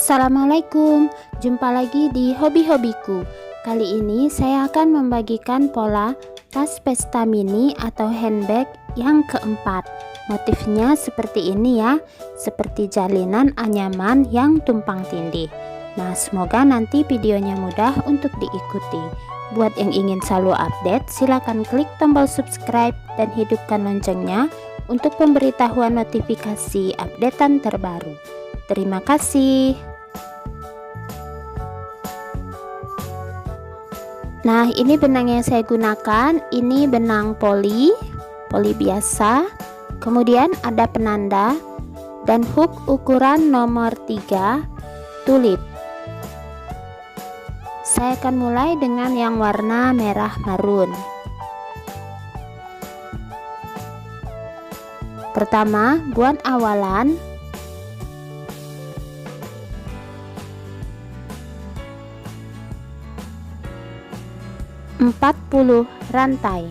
Assalamualaikum, jumpa lagi di hobi-hobiku. Kali ini saya akan membagikan pola tas pesta mini atau handbag yang keempat. Motifnya seperti ini ya, seperti jalinan anyaman yang tumpang tindih. Nah, semoga nanti videonya mudah untuk diikuti. Buat yang ingin selalu update, silakan klik tombol subscribe dan hidupkan loncengnya untuk pemberitahuan notifikasi updatean terbaru. Terima kasih. Nah, ini benang yang saya gunakan. Ini benang poli biasa. Kemudian ada penanda dan hook ukuran nomor 3 tulip. Saya akan mulai dengan yang warna merah marun. Pertama, buat awalan. Empat 40 rantai.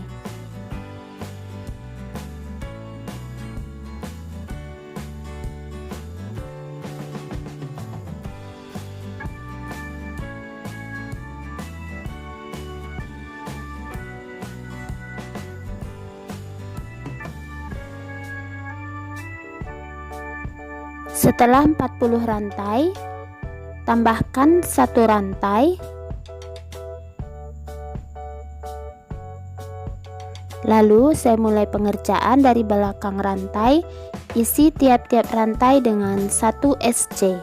Setelah 40 rantai, tambahkan 1 rantai. Lalu saya mulai pengerjaan dari belakang rantai, isi tiap-tiap rantai dengan 1 SC.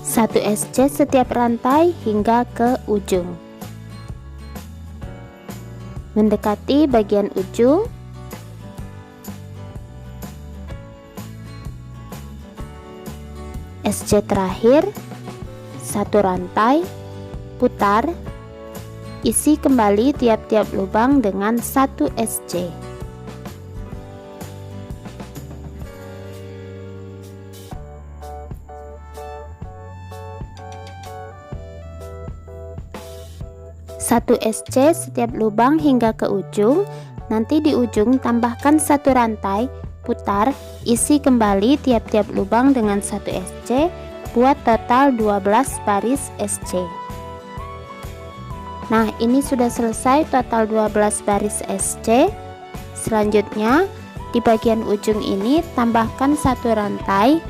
Satu SC setiap rantai hingga ke ujung. Mendekati bagian ujung, SC terakhir, 1 rantai, putar, isi kembali tiap-tiap lubang dengan 1 SC. Satu SC setiap lubang hingga ke ujung. Nanti di ujung tambahkan 1 rantai, putar, isi kembali tiap-tiap lubang dengan 1 SC, buat total 12 baris SC. Nah, ini sudah selesai total 12 baris SC. Selanjutnya di bagian ujung ini tambahkan 1 rantai.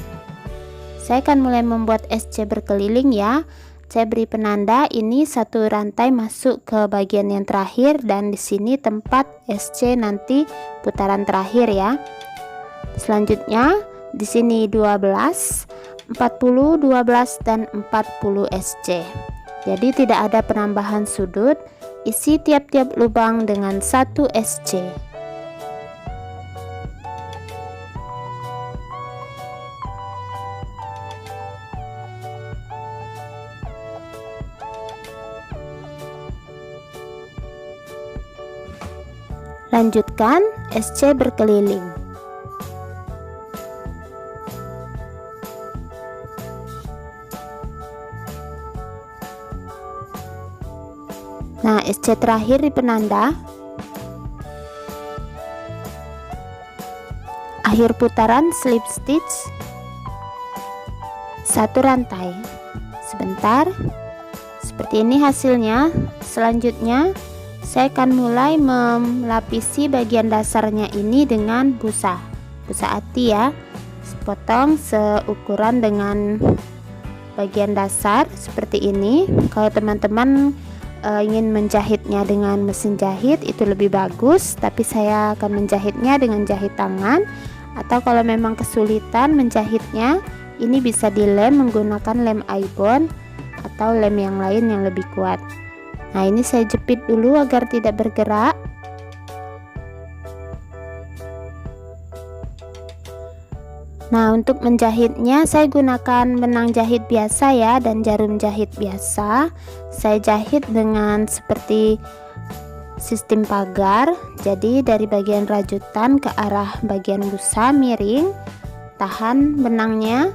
Saya akan mulai membuat SC berkeliling ya. Saya beri penanda ini 1 rantai masuk ke bagian yang terakhir, dan di sini tempat SC nanti putaran terakhir ya. Selanjutnya di sini 12, 40, 12 dan 40 SC. Jadi tidak ada penambahan sudut. Isi tiap-tiap lubang dengan 1 SC. Lanjutkan SC berkeliling. Nah, SC terakhir di penanda. Akhir putaran slip stitch 1 rantai. Sebentar. Seperti ini hasilnya. Selanjutnya saya akan mulai melapisi bagian dasarnya ini dengan busa ati ya. Potong seukuran dengan bagian dasar seperti ini. Kalau teman-teman ingin menjahitnya dengan mesin jahit itu lebih bagus, tapi saya akan menjahitnya dengan jahit tangan. Atau kalau memang kesulitan menjahitnya, ini bisa dilem menggunakan lem ibon atau lem yang lain yang lebih kuat. Nah, ini saya jepit dulu agar tidak bergerak. Nah, untuk menjahitnya saya gunakan benang jahit biasa ya, dan jarum jahit biasa. Saya jahit dengan seperti sistem pagar. Jadi dari bagian rajutan ke arah bagian busa miring, tahan benangnya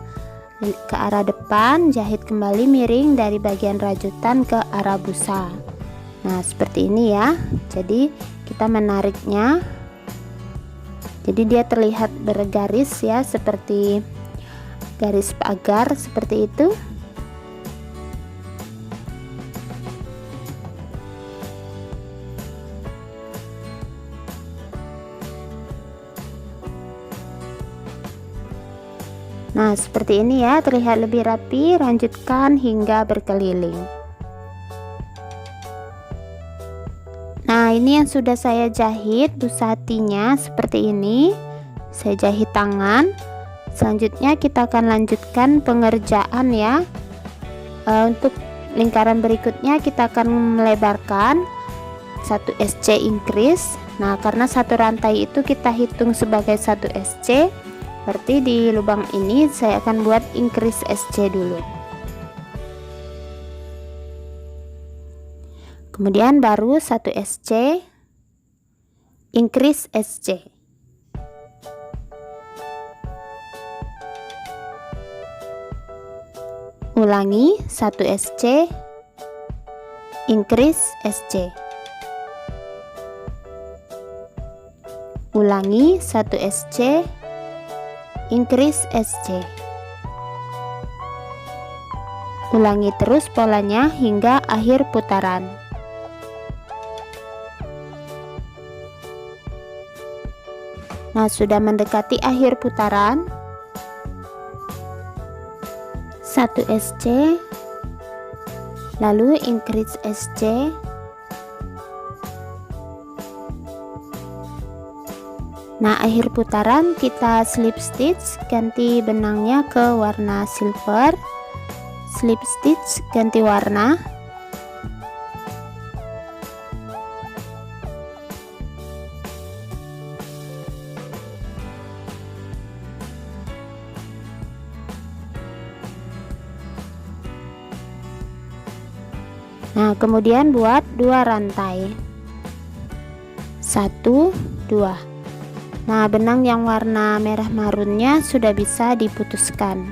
ke arah depan, jahit kembali miring dari bagian rajutan ke arah busa. Nah, seperti ini ya. Jadi kita menariknya, jadi dia terlihat bergaris ya, seperti garis pagar seperti itu. Nah, seperti ini ya, terlihat lebih rapi. Lanjutkan hingga berkeliling. Nah, ini yang sudah saya jahit busatinya seperti ini. Saya jahit tangan. Selanjutnya kita akan lanjutkan pengerjaan ya. Untuk lingkaran berikutnya kita akan melebarkan 1 SC increase. Nah, karena satu rantai itu kita hitung sebagai 1 SC, berarti di lubang ini saya akan buat increase SC dulu. Kemudian baru 1 SC increase SC. Ulangi 1 SC increase SC. Ulangi 1 SC increase SC. Ulangi terus polanya hingga akhir putaran. Nah, sudah mendekati akhir putaran. 1 SC, lalu increase SC. Nah, akhir putaran kita slip stitch, ganti benangnya ke warna silver. Slip stitch, ganti warna. Nah, kemudian buat 2 rantai. 1, 2. Nah, benang yang warna merah marunnya sudah bisa diputuskan.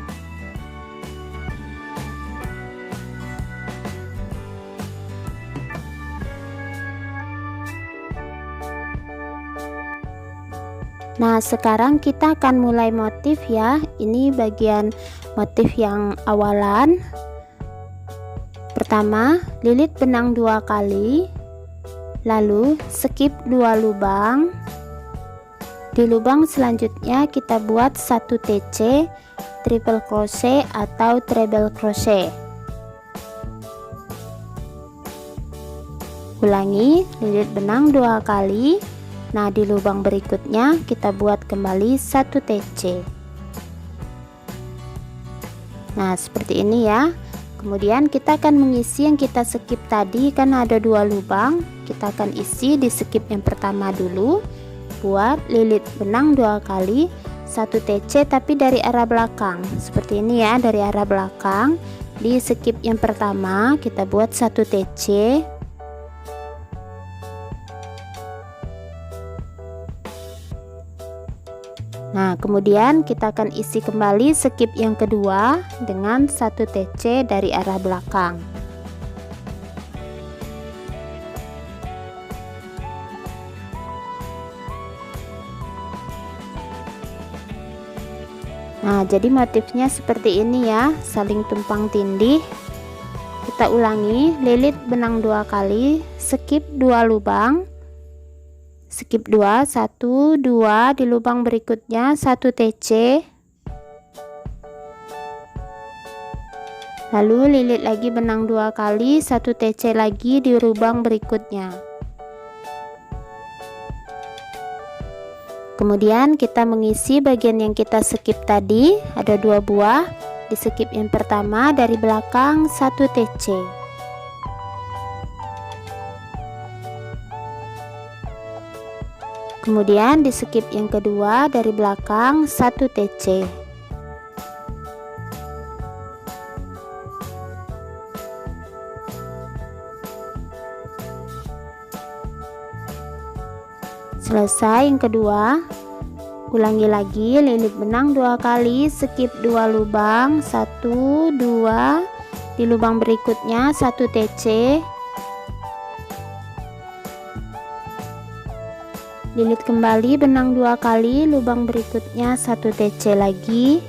Nah, sekarang kita akan mulai motif ya. Ini bagian motif yang awalan. Pertama, lilit benang 2 kali, lalu skip 2 lubang. Di lubang selanjutnya kita buat 1 TC, triple crochet atau treble crochet. Ulangi, lilit benang 2 kali. Nah, di lubang berikutnya kita buat kembali 1 TC. Nah, seperti ini ya. Kemudian kita akan mengisi yang kita skip tadi, karena ada 2 lubang. Kita akan isi di skip yang pertama dulu. Buat lilit benang 2 kali, 1 TC tapi dari arah belakang. Seperti ini ya, dari arah belakang. Di skip yang pertama kita buat 1 TC. Nah, kemudian kita akan isi kembali skip yang kedua dengan 1 TC dari arah belakang. Nah, jadi motifnya seperti ini ya, saling tumpang tindih. Kita ulangi, lilit benang 2 kali, skip 2 lubang. Skip 2, 1, 2, di lubang berikutnya 1 TC. Lalu lilit lagi benang 2 kali, 1 TC lagi di lubang berikutnya. Kemudian kita mengisi bagian yang kita skip tadi, ada 2 buah. Di skip yang pertama dari belakang 1 TC. Kemudian di skip yang kedua dari belakang 1 TC. Selesai yang kedua, ulangi lagi, lilit benang 2 kali, skip 2 lubang, 1, 2, di lubang berikutnya 1 TC. lilit kembali benang 2 kali, lubang berikutnya 1 TC lagi.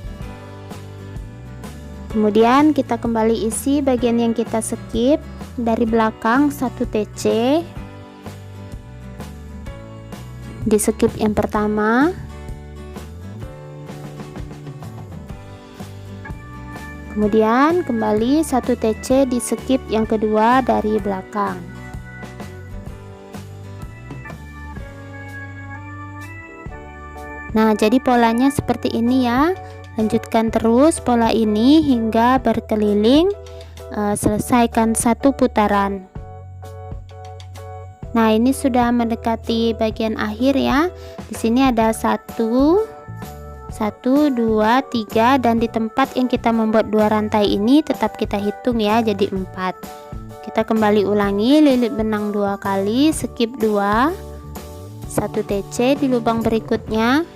Kemudian kita kembali isi bagian yang kita skip, dari belakang 1 TC di skip yang pertama. Kemudian kembali 1 TC di skip yang kedua dari belakang. Nah, jadi polanya seperti ini ya. Lanjutkan terus pola ini hingga berkeliling, selesaikan 1 putaran. Nah, ini sudah mendekati bagian akhir ya. Di sini ada 1 2 3, dan di tempat yang kita membuat 2 rantai ini tetap kita hitung ya, jadi 4. Kita kembali ulangi, lilit benang 2 kali, skip 2, 1 TC di lubang berikutnya.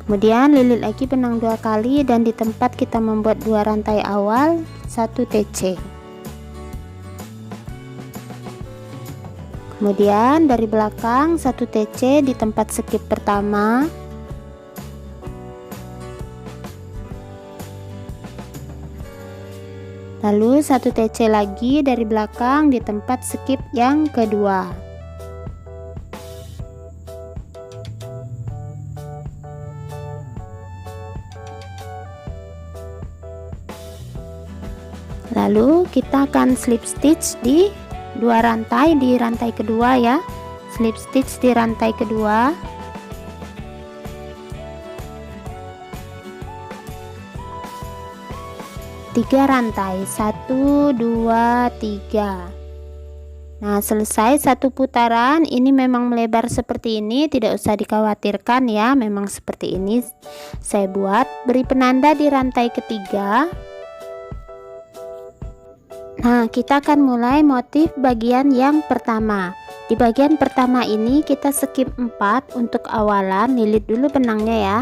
Kemudian lilit lagi benang 2 kali, dan di tempat kita membuat 2 rantai awal 1 TC. Kemudian dari belakang 1 TC di tempat skip pertama. Lalu 1 TC lagi dari belakang di tempat skip yang kedua. Lalu kita akan slip stitch di 2 rantai di rantai kedua ya. Slip stitch di rantai kedua. Tiga rantai, 1 2 3. Nah, selesai 1 putaran. Ini memang melebar seperti ini, tidak usah dikhawatirkan ya, memang seperti ini saya buat. Beri penanda di rantai ketiga. Nah, kita akan mulai motif bagian yang pertama. Di bagian pertama ini kita skip 4 untuk awalan, lilit dulu benangnya ya.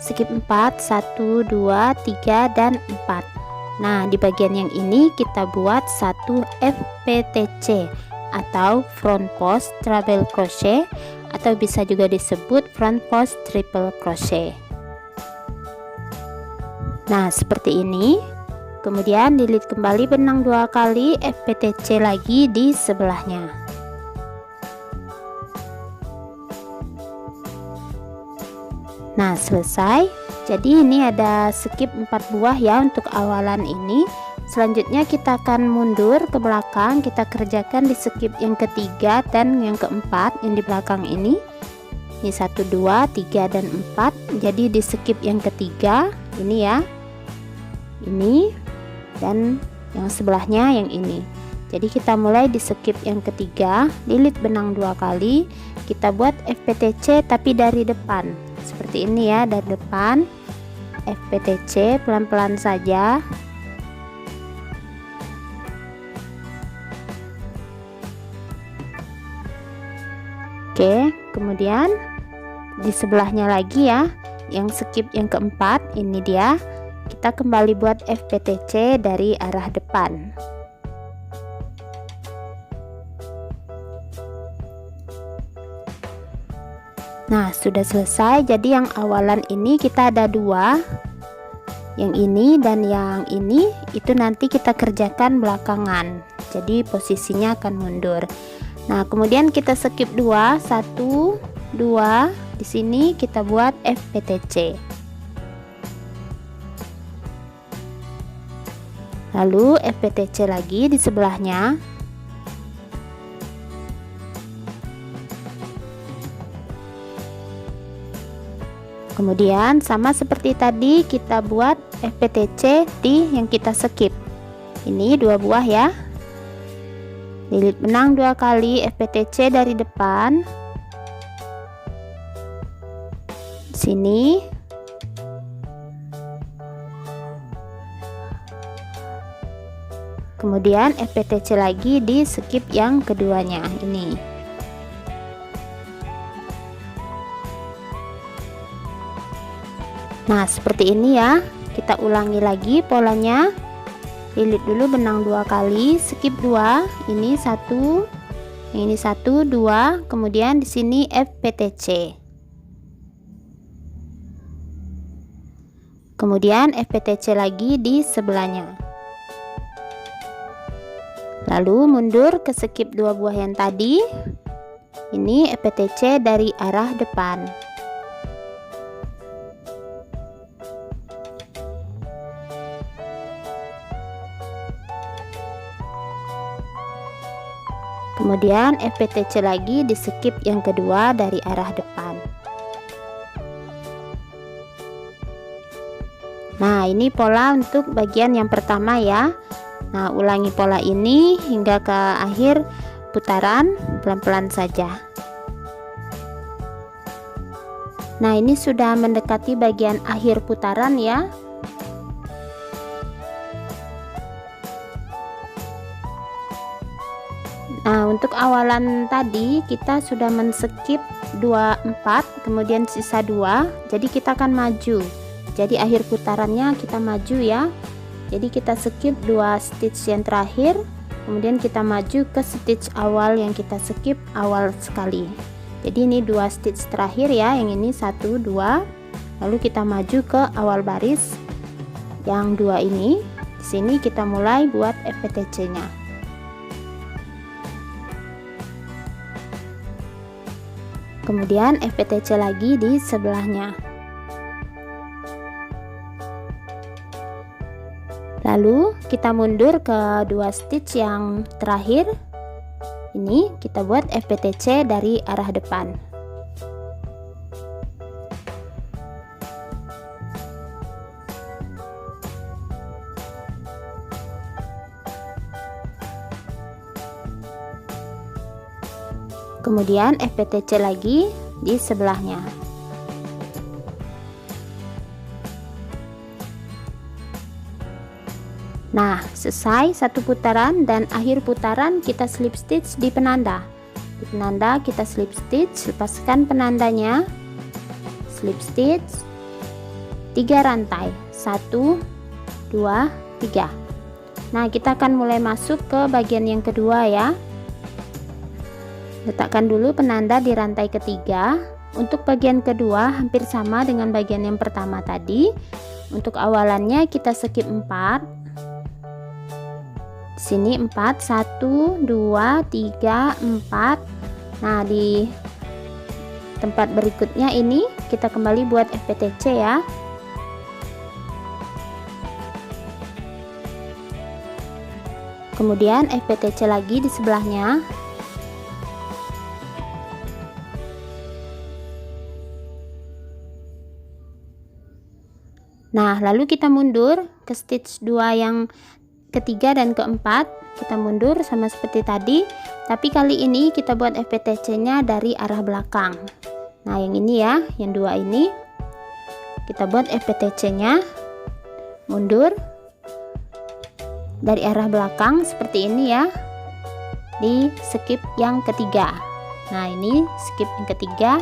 Skip 4, 1 2 3 dan 4. Nah, di bagian yang ini kita buat 1 FPTC atau front post treble crochet, atau bisa juga disebut front post triple crochet. Nah, seperti ini. Kemudian lilit kembali benang 2 kali, FPTC lagi di sebelahnya. Nah, selesai. Jadi ini ada skip 4 buah ya untuk awalan ini. Selanjutnya kita akan mundur ke belakang, kita kerjakan di skip yang ketiga dan yang keempat yang di belakang ini. Ini 1 2 3 dan 4. Jadi di skip yang ketiga ini ya. Ini dan yang sebelahnya yang ini. Jadi kita mulai di skip yang ketiga, lilit benang 2 kali, kita buat FPTC tapi dari depan seperti ini ya, dari depan FPTC pelan-pelan saja. Oke, kemudian di sebelahnya lagi ya, yang skip yang keempat ini dia. Kita kembali buat FPTC dari arah depan. Nah, sudah selesai. Jadi yang awalan ini kita ada 2, yang ini dan yang ini, itu nanti kita kerjakan belakangan, jadi posisinya akan mundur. Nah, kemudian kita skip 2, 1 2, di sini kita buat FPTC. Lalu FPTC lagi di sebelahnya. Kemudian sama seperti tadi kita buat FPTC di yang kita skip. Ini 2 buah ya. Lilit benang 2 kali, FPTC dari depan. Sini. Kemudian FPTC lagi di skip yang keduanya ini. Nah, seperti ini ya. Kita ulangi lagi polanya. lilit dulu benang 2 kali, skip 2, ini 1, ini 1, 2, kemudian di sini FPTC. Kemudian FPTC lagi di sebelahnya. Lalu mundur ke skip 2 buah yang tadi. Ini FPTC dari arah depan. Kemudian FPTC lagi di skip yang kedua dari arah depan. Nah, ini pola untuk bagian yang pertama ya. Nah, ulangi pola ini hingga ke akhir putaran, pelan-pelan saja. Nah, ini sudah mendekati bagian akhir putaran ya. Nah, untuk awalan tadi kita sudah men-skip 24, kemudian sisa 2. Jadi kita akan maju. Jadi akhir putarannya kita maju ya. Jadi kita skip 2 stitch yang terakhir, kemudian kita maju ke stitch awal yang kita skip awal sekali. Jadi ini 2 stitch terakhir ya, yang ini 1 2, lalu kita maju ke awal baris yang 2 ini. Di sini kita mulai buat FPTC nya. Kemudian FPTC lagi di sebelahnya. Lalu kita mundur ke 2 stitch yang terakhir. Ini kita buat FPTC dari arah depan. Kemudian FPTC lagi di sebelahnya. Nah, selesai satu putaran dan akhir putaran kita slip stitch di penanda. Di penanda kita slip stitch, lepaskan penandanya, slip stitch 3 rantai, 1 2 3. Nah, kita akan mulai masuk ke bagian yang kedua ya. Letakkan dulu penanda di rantai ketiga. Untuk bagian kedua hampir sama dengan bagian yang pertama tadi. Untuk awalannya kita skip 4. Sini 4, 1 2 3 4. Nah, di tempat berikutnya ini kita kembali buat FPTC ya. Kemudian FPTC lagi di sebelahnya. Nah, lalu kita mundur ke stitch 2 yang ketiga dan keempat. Kita mundur sama seperti tadi, tapi kali ini kita buat FPTC nya dari arah belakang. Nah, yang ini ya, yang 2 ini kita buat FPTC nya mundur dari arah belakang seperti ini ya, di skip yang ketiga. Nah, ini skip yang ketiga,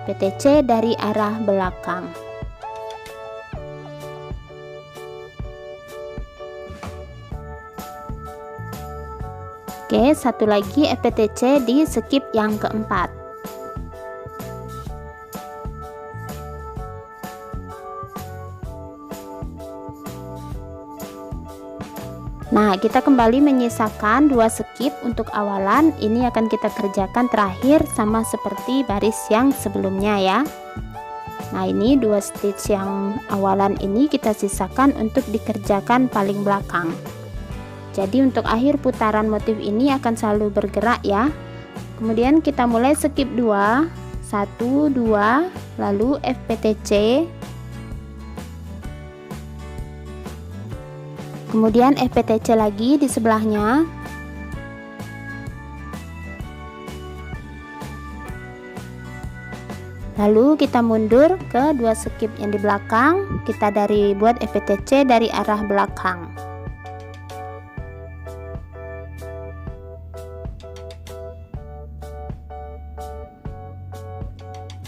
FPTC dari arah belakang. Oke, satu lagi FPTC di skip yang keempat. Nah, kita kembali menyisakan 2 skip untuk awalan. Ini akan kita kerjakan terakhir sama seperti baris yang sebelumnya ya. Nah, ini 2 stitch yang awalan ini kita sisakan untuk dikerjakan paling belakang. Jadi untuk akhir putaran motif ini akan selalu bergerak ya. Kemudian kita mulai skip 2, 1 2, lalu FPTC, kemudian FPTC lagi di sebelahnya. Lalu kita mundur ke 2 skip yang di belakang, kita buat FPTC dari arah belakang.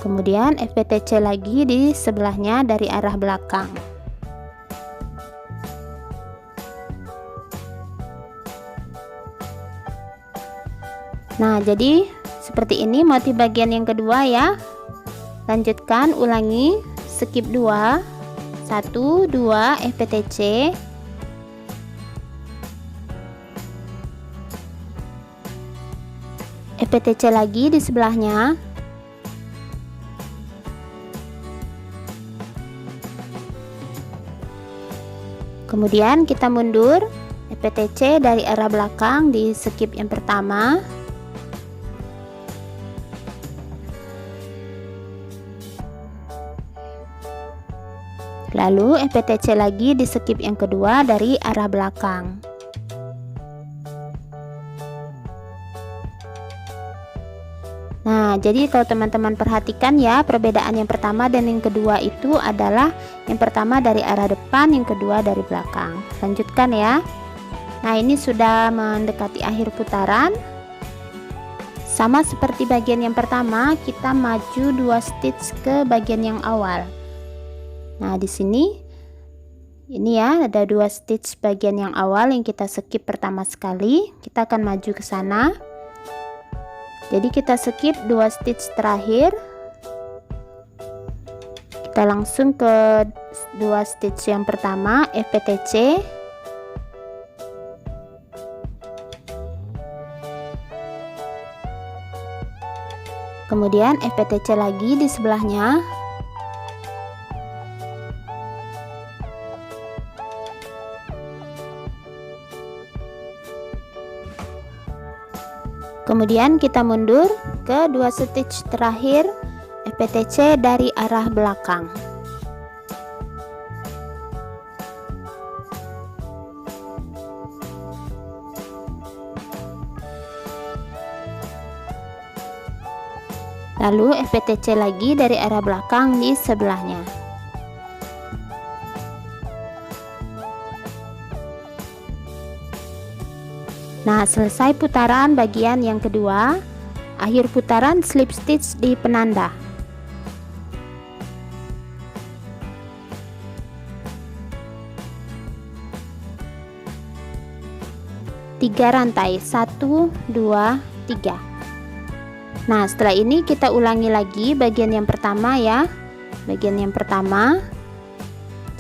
Kemudian FPTC lagi di sebelahnya dari arah belakang. Nah, jadi seperti ini motif bagian yang kedua ya. Lanjutkan, ulangi, skip 2, 1, 2, FPTC, FPTC lagi di sebelahnya, kemudian kita mundur FPTC dari arah belakang di skip yang pertama, lalu FPTC lagi di skip yang kedua dari arah belakang. Nah, jadi kalau teman-teman perhatikan ya, perbedaan yang pertama dan yang kedua itu adalah yang pertama dari arah depan, yang kedua dari belakang. Lanjutkan ya. Nah, ini sudah mendekati akhir putaran. Sama seperti bagian yang pertama, kita maju 2 stitch ke bagian yang awal. Nah, di sini ini ya, ada 2 stitch bagian yang awal yang kita skip pertama sekali. Kita akan maju ke sana. Jadi kita skip 2 stitch terakhir. Kita langsung ke 2 stitch yang pertama, FPTC. Kemudian FPTC lagi di sebelahnya. Kemudian kita mundur ke 2 stitch terakhir FPTC dari arah belakang. Lalu FPTC lagi dari arah belakang di sebelahnya. Nah, selesai putaran bagian yang kedua. Akhir putaran slip stitch di penanda. Tiga rantai, 1, 2, 3. Nah, setelah ini kita ulangi lagi bagian yang pertama ya. Bagian yang pertama.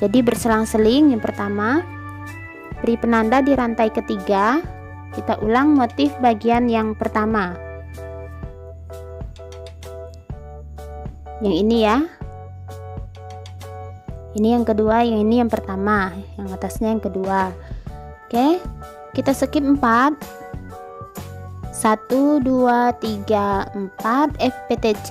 Jadi berselang-seling yang pertama. Beri penanda di rantai ketiga. Kita ulang motif bagian yang pertama. Yang ini ya. Ini yang kedua, yang ini yang pertama, yang atasnya yang kedua. Oke, kita skip 4. 1, 2, 3, 4 FPTC.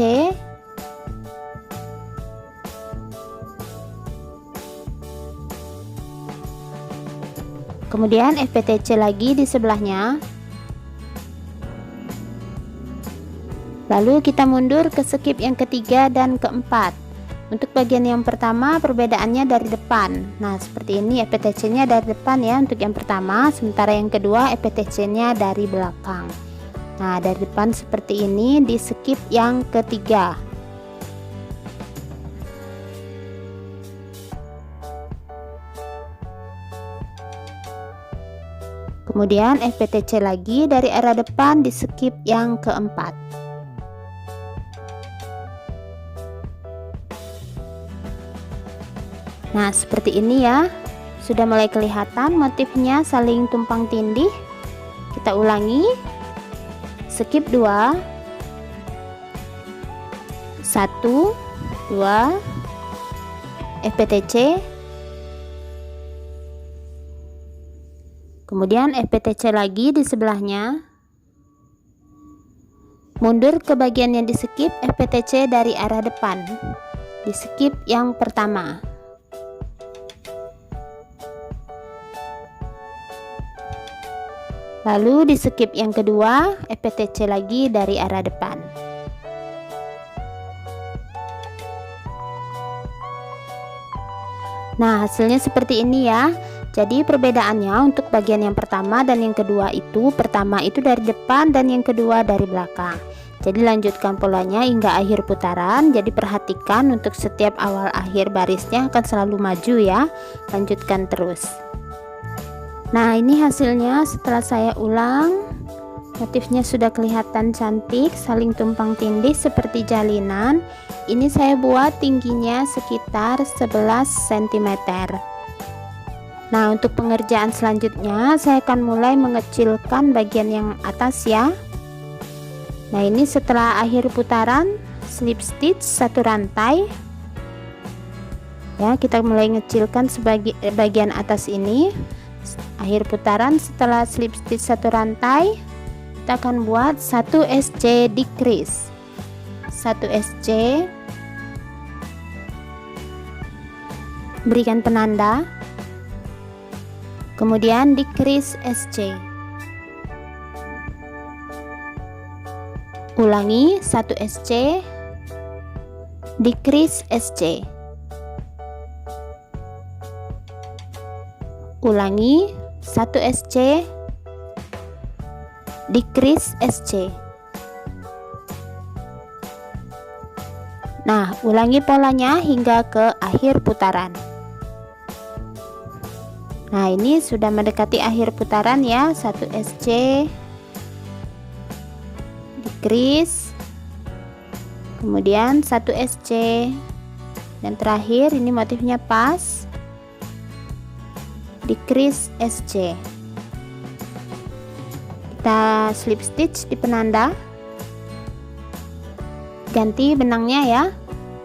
Kemudian FPTC lagi di sebelahnya. Lalu kita mundur ke skip yang ketiga dan keempat. Untuk bagian yang pertama perbedaannya dari depan. Nah, seperti ini FPTC-nya dari depan ya untuk yang pertama, sementara yang kedua FPTC-nya dari belakang. Nah, dari depan seperti ini di skip yang ketiga. Kemudian FPTC lagi dari arah depan di skip yang keempat. Nah, seperti ini ya. Sudah mulai kelihatan motifnya saling tumpang tindih. Kita ulangi. Skip 2. 1, 2, FPTC. Kemudian FPTC lagi di sebelahnya. Mundur ke bagian yang di skip, FPTC dari arah depan. Di skip yang pertama. Lalu di skip yang kedua, FPTC lagi dari arah depan. Nah, hasilnya seperti ini ya. Jadi perbedaannya untuk bagian yang pertama dan yang kedua itu, pertama itu dari depan dan yang kedua dari belakang. Jadi lanjutkan polanya hingga akhir putaran. Jadi perhatikan untuk setiap awal akhir barisnya akan selalu maju ya. Lanjutkan terus. Nah, ini hasilnya setelah saya ulang Motifnya sudah kelihatan cantik, saling tumpang tindih seperti jalinan. Ini saya buat tingginya sekitar 11 cm. Nah, untuk pengerjaan selanjutnya saya akan mulai mengecilkan bagian yang atas ya. Nah, ini setelah akhir putaran slip stitch 1 rantai ya, kita mulai mengecilkan sebagai bagian atas ini. Akhir putaran setelah slip stitch 1 rantai, kita akan buat 1 SC decrease, 1 SC, berikan penanda, kemudian decrease SC, ulangi 1 SC, decrease SC, ulangi 1 SC, decrease SC. Nah, ulangi polanya hingga ke akhir putaran. Nah, ini sudah mendekati akhir putaran ya. 1 SC, decrease, kemudian 1 SC, dan terakhir ini motifnya pas, decrease SC. Kita slip stitch di penanda, ganti benangnya ya.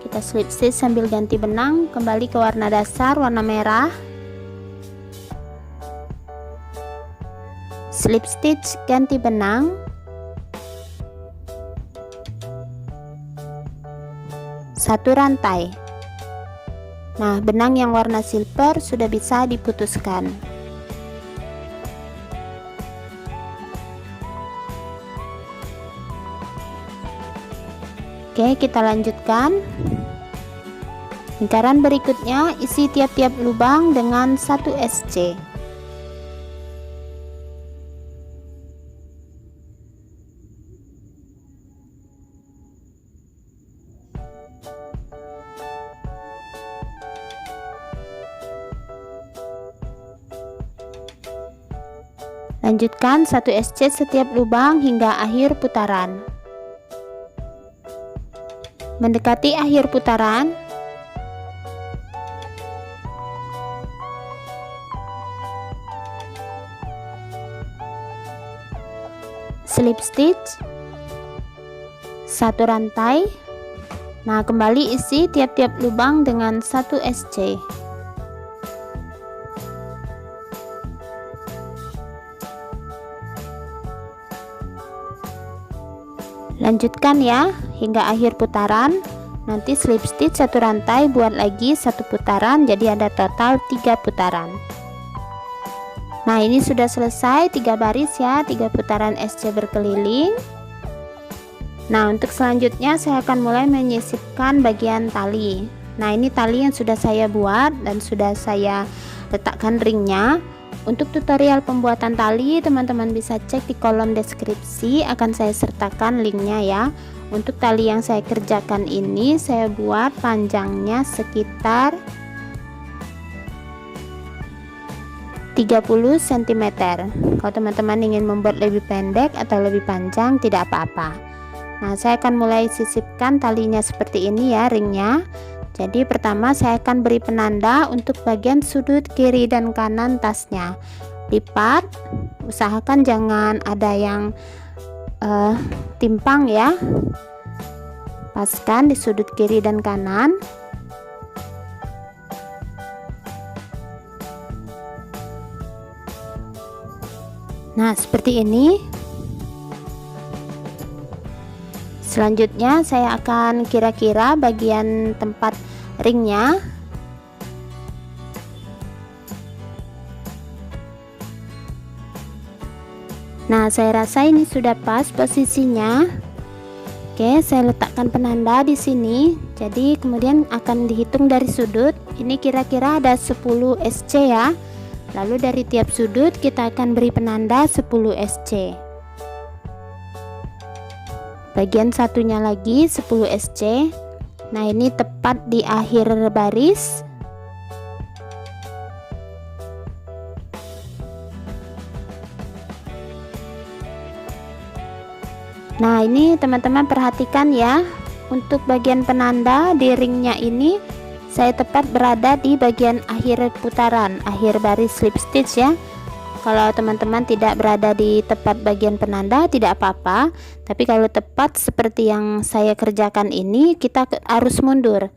Kita slip stitch sambil ganti benang, kembali ke warna dasar warna merah, slip stitch ganti benang, satu rantai. Nah, benang yang warna silver sudah bisa diputuskan. Oke, kita lanjutkan. Lingkaran berikutnya isi tiap-tiap lubang dengan 1 SC. Lanjutkan 1 SC setiap lubang hingga akhir putaran. Mendekati akhir putaran, slip stitch 1 rantai. Nah, kembali isi tiap-tiap lubang dengan 1 SC. Lanjutkan ya hingga akhir putaran. Nanti slip stitch 1 rantai, buat lagi 1 putaran, jadi ada total 3 putaran. Nah, ini sudah selesai 3 baris ya, 3 putaran SC berkeliling. Nah, untuk selanjutnya saya akan mulai menyisipkan bagian tali. Nah, ini tali yang sudah saya buat dan sudah saya letakkan ringnya. Untuk tutorial pembuatan tali, teman-teman bisa cek di kolom deskripsi, akan saya sertakan linknya ya. Untuk tali yang saya kerjakan ini, saya buat panjangnya sekitar 30 cm. Kalau teman-teman ingin membuat lebih pendek atau lebih panjang, tidak apa-apa. Nah, saya akan mulai sisipkan talinya seperti ini ya, ringnya. Jadi pertama saya akan beri penanda untuk bagian sudut kiri dan kanan tasnya. Lipat, usahakan jangan ada yang timpang ya. Paskan di sudut kiri dan kanan. Nah, seperti ini. Selanjutnya saya akan kira-kira bagian tempat ringnya. Nah, saya rasa ini sudah pas posisinya. Oke, saya letakkan penanda di sini. Jadi kemudian akan dihitung dari sudut. Ini kira-kira ada 10 SC ya. Lalu dari tiap sudut kita akan beri penanda 10 SC. Bagian satunya lagi 10 SC. Nah, ini tepat di akhir baris. Nah, ini teman-teman perhatikan ya, untuk bagian penanda di ringnya ini saya tepat berada di bagian akhir putaran, akhir baris slip stitch ya. Kalau teman-teman tidak berada di tepat bagian penanda tidak apa-apa, tapi kalau tepat seperti yang saya kerjakan ini, kita harus mundur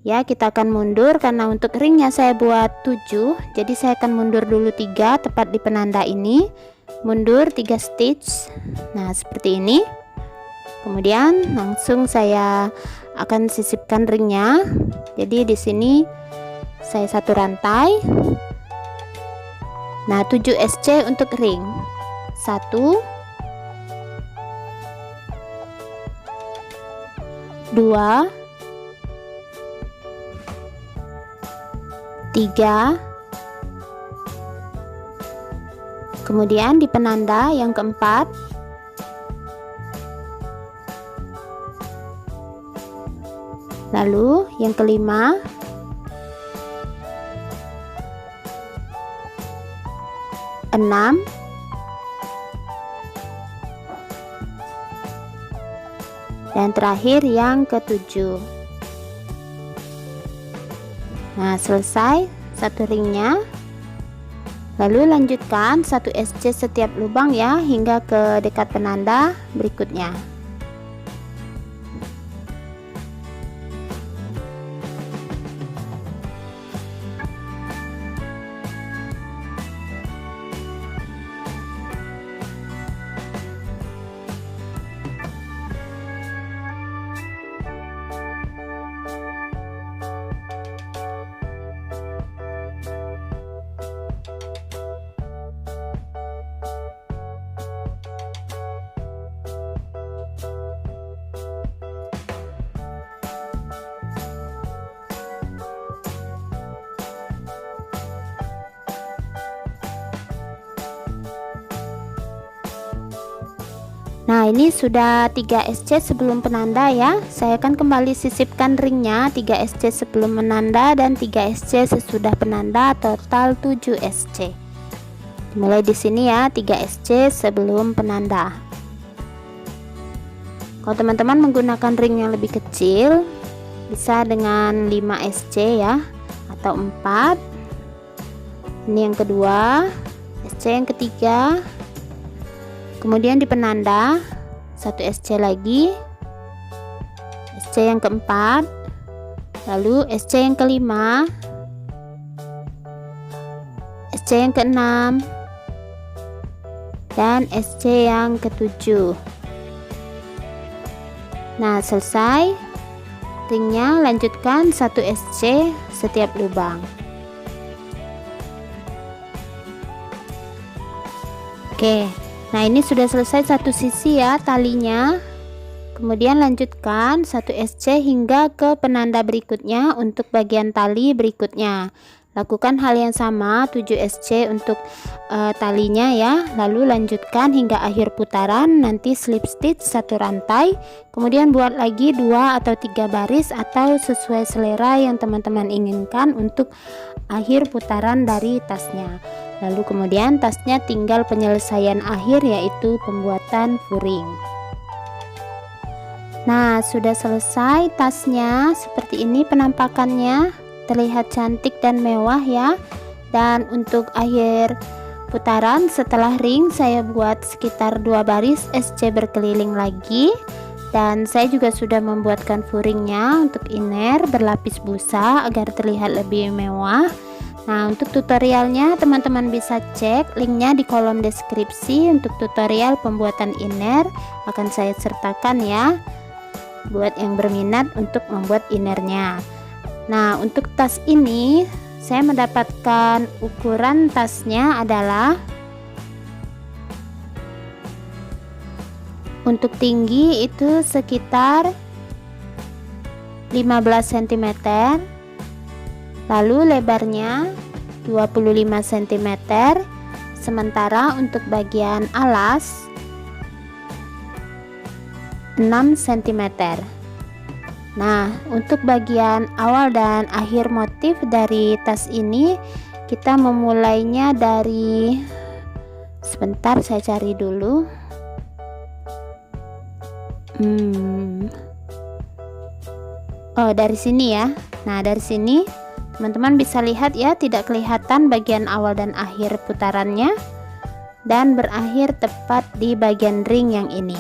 ya. Kita akan mundur karena untuk ringnya saya buat 7, jadi saya akan mundur dulu 3 tepat di penanda ini, mundur 3 stitch. Nah, seperti ini. Kemudian langsung saya akan sisipkan ringnya. Jadi di sini saya satu rantai. Nah, 7 SC untuk ring. 1 2 3. Kemudian di penanda yang keempat, lalu yang kelima, enam, dan terakhir yang ketujuh. Nah, selesai satu ringnya. Lalu lanjutkan 1 SC setiap lubang ya, hingga ke dekat penanda berikutnya. Nah, ini sudah 3 SC sebelum penanda ya. Saya akan kembali sisipkan ringnya, 3 SC sebelum penanda dan 3 SC sesudah penanda, total 7 SC. Mulai di sini ya, 3 SC sebelum penanda. Kalau teman-teman menggunakan ring yang lebih kecil, bisa dengan 5 SC ya, atau 4. Ini yang kedua, SC yang ketiga. Kemudian di penanda 1 SC lagi, SC yang keempat, lalu SC yang kelima, SC yang keenam, dan SC yang ketujuh. Nah, selesai ringnya, lanjutkan 1 SC setiap lubang. Oke. Nah, ini sudah selesai satu sisi ya talinya. Kemudian lanjutkan 1 SC hingga ke penanda berikutnya untuk bagian tali berikutnya. Lakukan hal yang sama, 7 SC untuk talinya ya. Lalu lanjutkan hingga akhir putaran, nanti slip stitch 1 rantai. Kemudian buat lagi 2 atau 3 baris atau sesuai selera yang teman-teman inginkan untuk akhir putaran dari tasnya. Lalu kemudian tasnya tinggal penyelesaian akhir, yaitu pembuatan furing. Nah, sudah selesai tasnya. Seperti ini penampakannya, terlihat cantik dan mewah ya. Dan untuk akhir putaran setelah ring, saya buat sekitar 2 baris SC berkeliling lagi. Dan saya juga sudah membuatkan furingnya untuk inner berlapis busa agar terlihat lebih mewah. Nah, untuk tutorialnya teman-teman bisa cek linknya di kolom deskripsi. Untuk tutorial pembuatan inner akan saya sertakan ya, buat yang berminat untuk membuat innernya. Nah, untuk tas ini saya mendapatkan ukuran tasnya adalah, untuk tinggi itu sekitar 15 cm, lalu lebarnya 25 cm, sementara untuk bagian alas 6 cm. Nah, untuk bagian awal dan akhir motif dari tas ini, kita memulainya dari, sebentar saya cari dulu. Oh, dari sini ya. Nah, dari sini teman-teman bisa lihat ya, tidak kelihatan bagian awal dan akhir putarannya, dan berakhir tepat di bagian ring yang ini.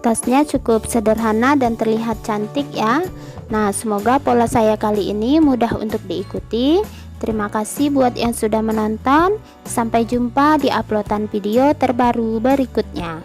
Tasnya cukup sederhana dan terlihat cantik ya. Nah, semoga pola saya kali ini mudah untuk diikuti. Terima kasih buat yang sudah menonton. Sampai jumpa di uploadan video terbaru berikutnya.